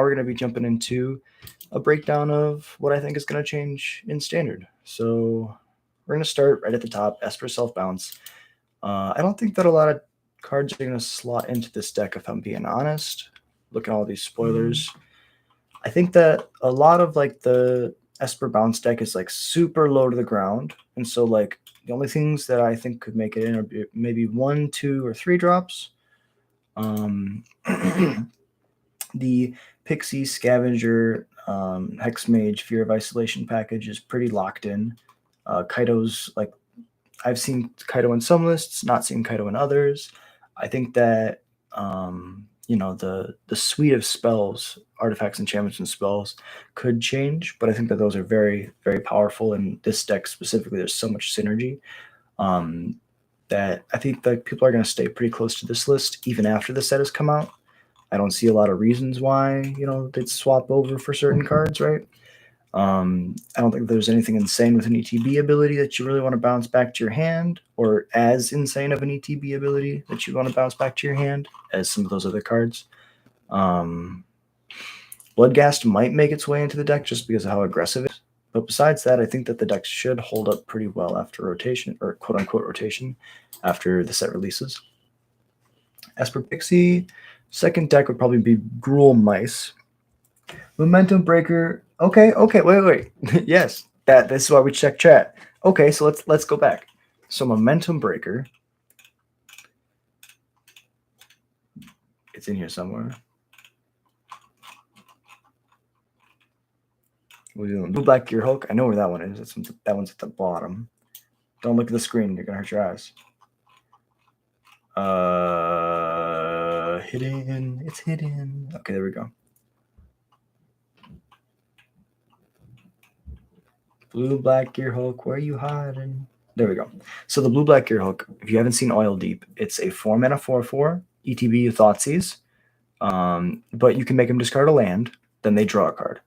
we're going to be jumping into a breakdown of what I think is going to change in Standard. So we're going to start right at the top, Esper Self-Bounce. I don't think that a lot of cards are going to slot into this deck, if I'm being honest. Look at all these spoilers. I think that a lot of like the Esper Bounce deck is like super low to the ground. And so like the only things that I think could make it in are maybe 1, 2, or 3 drops. The Pixie Scavenger Hex Mage Fear of Isolation package is pretty locked in. Kaito's like, I've seen Kaito in some lists, not seen Kaito in others. I think that the suite of spells, artifacts, enchantments, and spells could change, but I think that those are very, very powerful. In this deck specifically, there's so much synergy that I think that people are going to stay pretty close to this list even after the set has come out. I don't see a lot of reasons why they'd swap over for certain cards, right? I don't think there's anything insane with an ETB ability that you really want to bounce back to your hand, or as insane of an ETB ability that you want to bounce back to your hand as some of those other cards. Bloodghast might make its way into the deck just because of how aggressive it is. But besides that, I think that the deck should hold up pretty well after rotation, or quote-unquote rotation, after the set releases. Esper Pixie, second deck would probably be Gruul Mice. Momentum Breaker. Okay, wait. Yes, this is why we check chat. Okay, so let's go back. So Momentum Breaker. It's in here somewhere. Blue Black Gear Hook. I know where that one is. That one's at the bottom. Don't look at the screen. You're gonna hurt your eyes. Hidden. It's hidden. Okay, there we go. Blue Black Gear Hook. Where are you hiding? There we go. So the Blue Black Gear Hook, if you haven't seen Oil Deep, it's a 4-mana 4/4 ETB Thoughtseize. But you can make them discard a land, then they draw a card.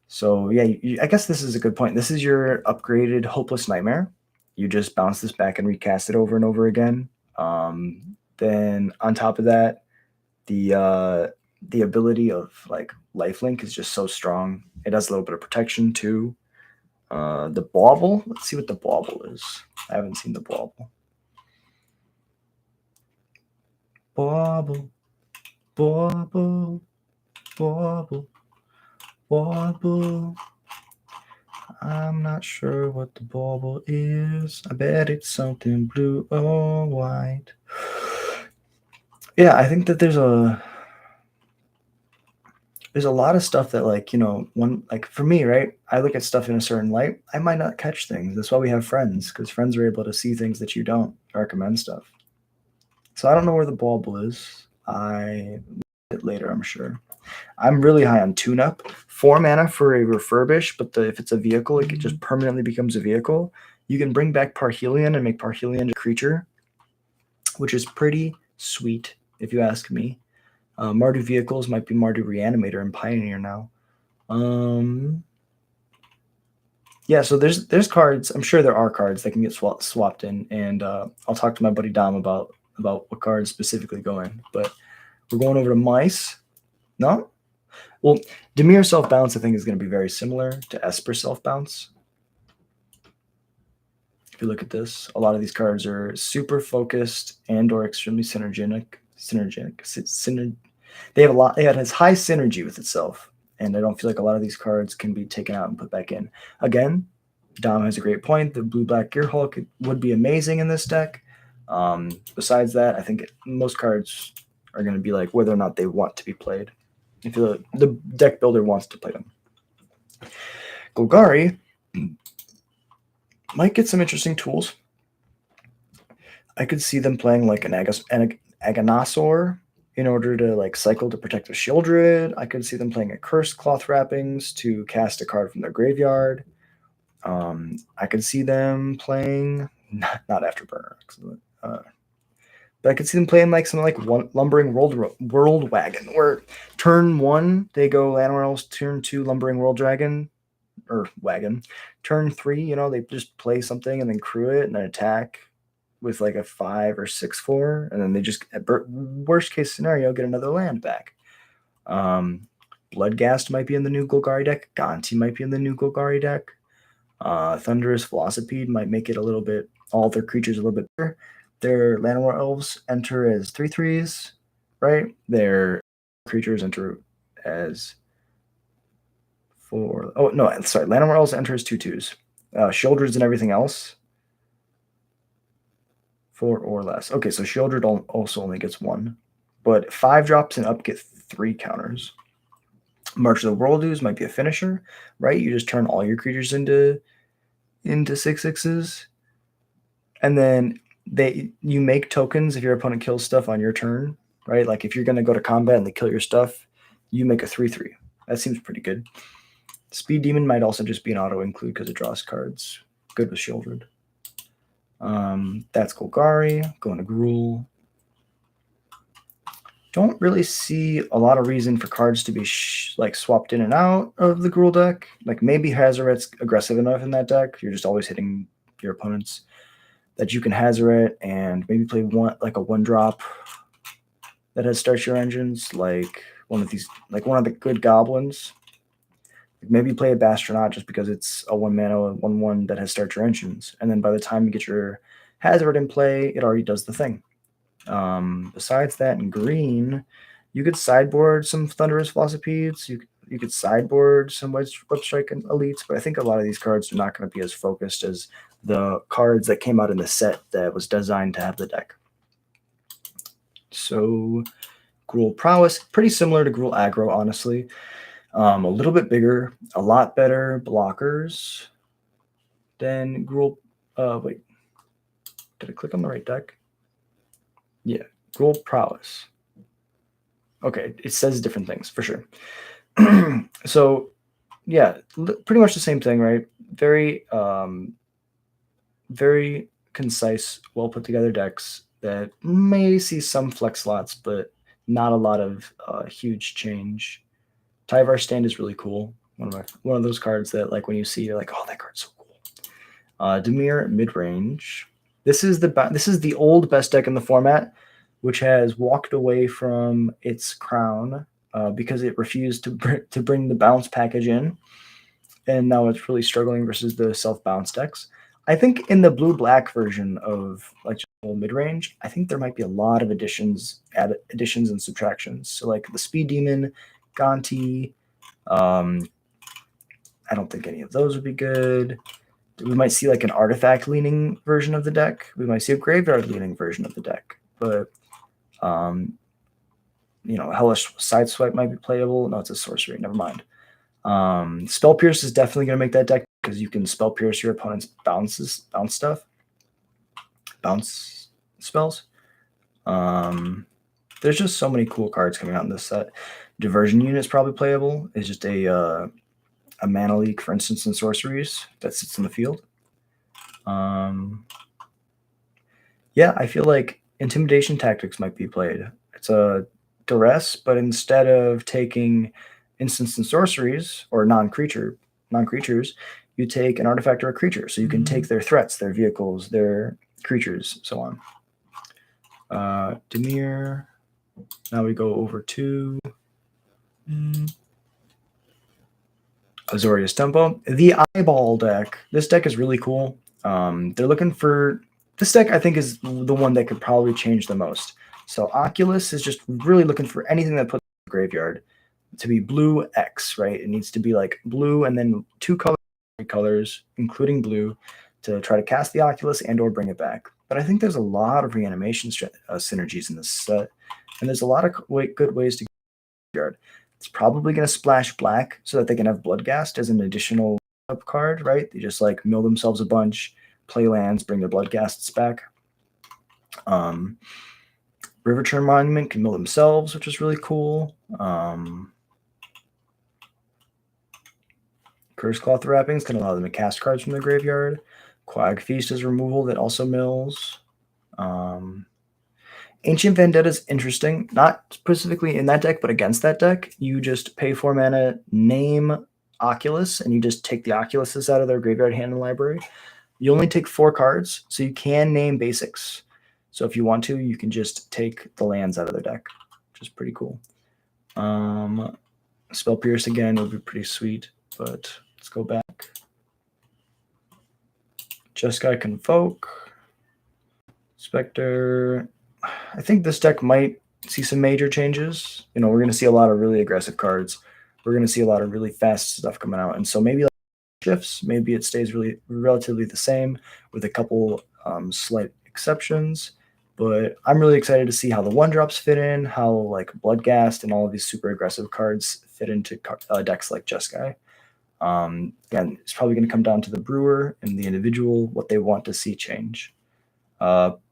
So yeah, I guess this is a good point. This is your upgraded Hopeless Nightmare. You just bounce this back and recast it over and over again. Then on top of that, the ability of like Lifelink is just so strong. It has a little bit of protection too. The Bauble. Let's see what the Bauble is. I haven't seen the Bauble. Bauble. I'm not sure what the Bauble is. I bet it's something blue or white. Yeah, I think that there's a lot of stuff that for me, right? I look at stuff in a certain light. I might not catch things. That's why we have friends, because friends are able to see things that you don't, recommend stuff. So I don't know where the Bauble is. I it later, I'm sure. I'm really high on Tune-Up. 4 mana for a Refurbish, but if it's a vehicle, it just permanently becomes a vehicle. You can bring back Parhelion and make Parhelion a creature, which is pretty sweet, if you ask me. Mardu vehicles might be Mardu Reanimator and Pioneer now. Yeah, so there's cards. I'm sure there are cards that can get swapped in, and I'll talk to my buddy Dom about what cards specifically go in. But we're going over to Mice. No? Well, Dimir Self-Bounce, I think, is going to be very similar to Esper Self-Bounce. If you look at this, a lot of these cards are super focused and or extremely synergetic. They have a lot. It has high synergy with itself, and I don't feel like a lot of these cards can be taken out and put back in. Again, Dom has a great point. The Blue Black Gear Hulk would be amazing in this deck. Besides that, I think most cards are going to be like whether or not they want to be played. If the deck builder wants to play them. Golgari might get some interesting tools. I could see them playing like an Aganasaur in order to like cycle to protect a Shieldred. I could see them playing a Cursed Cloth Wrappings to cast a card from their graveyard. I could see them playing not Afterburner, but I could see them playing like something like Lumbering World Wagon, where turn 1 they go Llanowar Elves, turn 2 Lumbering World Dragon or Wagon, turn 3 they just play something and then crew it and then attack with like a 5 or 6/4, and then they just, at worst case scenario, get another land back. Bloodghast might be in the new Golgari deck. Gonti might be in the new Golgari deck. Thunderous Velocipede might make it a little bit, all their creatures a little bit better. Their Llanowar Elves enter as 3/3s, right? Their creatures enter as Llanowar Elves enter as 2/2s. Shieldreds and everything else, 4 or less. Okay, so Shieldred also only gets 1, but 5 drops and up get 3 counters. March of the Worldoos might be a finisher, right? You just turn all your creatures into 6/6s, and then you make tokens if your opponent kills stuff on your turn, right? Like if you're going to go to combat and they kill your stuff, you make a 3/3. That seems pretty good. Speed Demon might also just be an auto include because it draws cards. Good with Shieldred. That's Golgari. Going to Gruul. Don't really see a lot of reason for cards to be like swapped in and out of the Gruul deck. Like maybe Hazoret's aggressive enough in that deck. You're just always hitting your opponents that you can Hazoret and maybe play one like a 1-drop that has Start Your Engines, like one of the good goblins. Maybe play a Bastronaut just because it's a 1-mana 1/1 that has Start Your Engines, and then by the time you get your Hazoret in play, it already does the thing. Besides that, in green, you could sideboard some Thunderous Velocipedes. You could sideboard some Web Strike and Elites, but I think a lot of these cards are not going to be as focused as the cards that came out in the set that was designed to have the deck. So Gruul Prowess, pretty similar to Gruul Aggro, honestly. A little bit bigger, a lot better blockers than Gruul. Wait, did I click on the right deck? Yeah, Gruul Prowess. Okay, it says different things for sure. So, yeah, pretty much the same thing, right? Very, very concise, well put together decks that may see some flex slots, but not a lot of huge change. Tyvar Stand is really cool. One of those cards that, like, when you see, you're like, oh, that card's so cool. Dimir Midrange. This is the old best deck in the format, which has walked away from its crown because it refused to bring the bounce package in, and now it's really struggling versus the self-bounce decks. I think in the blue-black version of like mid-range, I think there might be a lot of additions and subtractions. So like the Speed Demon, Gonti, I don't think any of those would be good. We might see like an artifact-leaning version of the deck. We might see a graveyard-leaning version of the deck, but Hellish Sideswipe might be playable. No, it's a sorcery. Never mind. Spell Pierce is definitely going to make that deck because you can Spell Pierce your opponent's bounce spells. There's just so many cool cards coming out in this set. Diversion Unit is probably playable. It's just a mana leak for instance and sorceries that sits in the field. Yeah, I feel like Intimidation Tactics might be played. It's a duress, but instead of taking instants and sorceries or non-creatures, you take an artifact or a creature. So you can take their threats, their vehicles, their creatures, so on. Dimir. Now we go over to Azorius Tempo. The Eyeball deck. This deck is really cool. They're looking for... This deck, I think, is the one that could probably change the most. So Oculus is just really looking for anything that puts in the graveyard to be blue X, right? It needs to be like blue and then 2 colors, including blue, to try to cast the Oculus and or bring it back. But I think there's a lot of reanimation synergies in this set, and there's a lot of good ways to get the graveyard. It's probably going to splash black so that they can have Bloodghast as an additional card, right? They just like mill themselves a bunch, play lands, bring their Bloodghasts back. Riverturn Monument can mill themselves, which is really cool. Cursecloth Wrappings can allow them to cast cards from the graveyard. Quag Feast is removal that also mills. Ancient Vendetta is interesting, not specifically in that deck, but against that deck. You just pay 4 mana, name Oculus, and you just take the Oculuses out of their graveyard hand and library. You only take 4 cards, so you can name basics. So if you want to, you can just take the lands out of their deck, which is pretty cool. Spell Pierce again would be pretty sweet, but let's go back. Jeskai Convoke. Spectre. I think this deck might see some major changes. You know, we're going to see a lot of really aggressive cards. We're going to see a lot of really fast stuff coming out. And so maybe like shifts, maybe it stays really relatively the same with a couple slight exceptions. But I'm really excited to see how the 1-drops fit in, how like Bloodghast and all of these super aggressive cards fit into decks like Jeskai. Again, it's probably going to come down to the brewer and the individual, what they want to see change.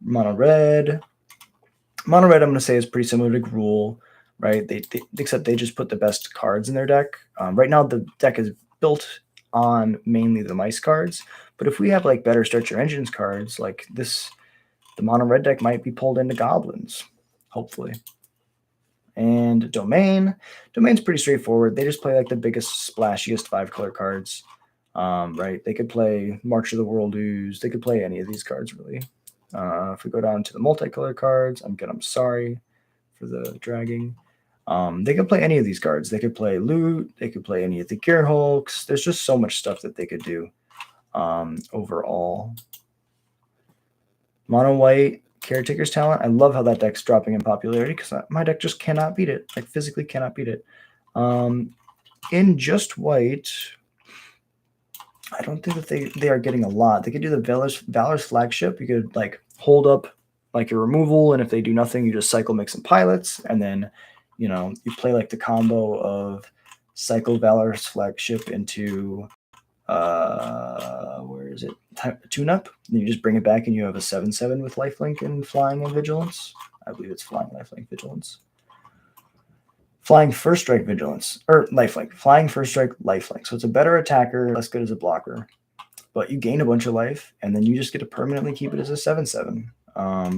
Mono red, I'm going to say is pretty similar to Gruul, right? Except they just put the best cards in their deck. Right now, the deck is built on mainly the mice cards, but if we have like better Start Your Engines cards, like this, the mono red deck might be pulled into goblins, hopefully. And Domain's pretty straightforward. They just play like the biggest, splashiest 5-color cards, right? They could play March of the World Ooze. They could play any of these cards, really. If we go down to the multicolor cards, I'm sorry for the dragging. They could play any of these cards. They could play Loot. They could play any of the Gear Hulks. There's just so much stuff that they could do overall. Mono white, Caretaker's Talent. I love how that deck's dropping in popularity because my deck just cannot beat it. Like physically cannot beat it. In just white, I don't think that they are getting a lot. They could do the Valor's Flagship. You could like hold up like your removal, and if they do nothing, you just cycle make some pilots, and then you know you play like the combo of cycle Valor's Flagship into where is it? Tune-up. Then you just bring it back, and you have a 7/7 with lifelink and flying and vigilance. I believe it's flying, lifelink, vigilance. Flying First Strike, Vigilance, or lifelink. Flying First Strike, lifelink. So it's a better attacker, less good as a blocker. But you gain a bunch of life, and then you just get to permanently keep it as a 7/7.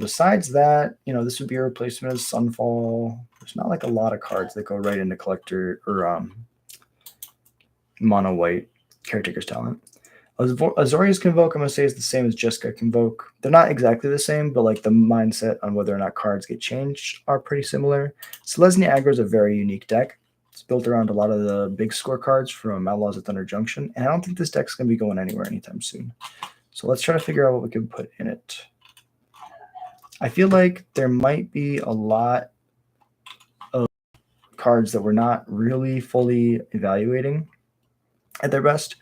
Besides that, you know, this would be a replacement of Sunfall. There's not like a lot of cards that go right into Collector or Mono White Caretaker's Talent. Azorius Convoke, I'm going to say, is the same as Jeskai Convoke. They're not exactly the same, but like the mindset on whether or not cards get changed are pretty similar. Selesnya Aggro is a very unique deck. It's built around a lot of the big score cards from Outlaws of Thunder Junction, and I don't think this deck's going to be going anywhere anytime soon. So let's try to figure out what we can put in it. I feel like there might be a lot of cards that we're not really fully evaluating at their best.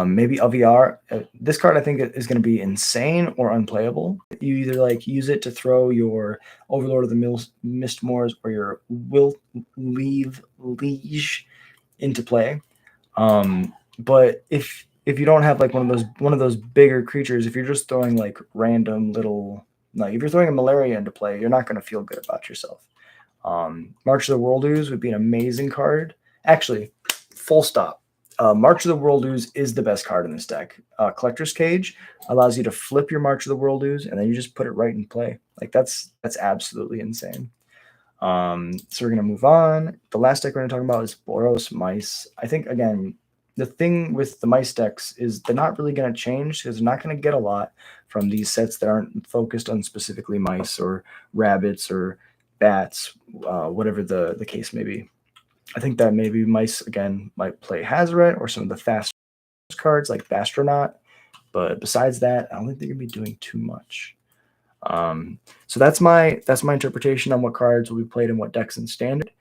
Maybe LVR. This card I think is going to be insane or unplayable. You either like use it to throw your Overlord of the Mistmoors or your Liege into play. But if you don't have like one of those bigger creatures, if you're just throwing like random little, like if you're throwing a Malaria into play, you're not going to feel good about yourself. March of the World Ooze would be an amazing card. Actually, full stop. March of the World Ooze is the best card in this deck. Collector's Cage allows you to flip your March of the World Ooze, and then you just put it right in play. Like that's absolutely insane. So we're going to move on. The last deck we're going to talk about is Boros Mice. I think, again, the thing with the Mice decks is they're not really going to change because they're not going to get a lot from these sets that aren't focused on specifically mice or rabbits or bats, whatever the case may be. I think that maybe Mice, again, might play Hazoret or some of the fast cards like Bastronaut. But besides that, I don't think they're going to be doing too much. So that's my interpretation on what cards will be played in what decks in Standard.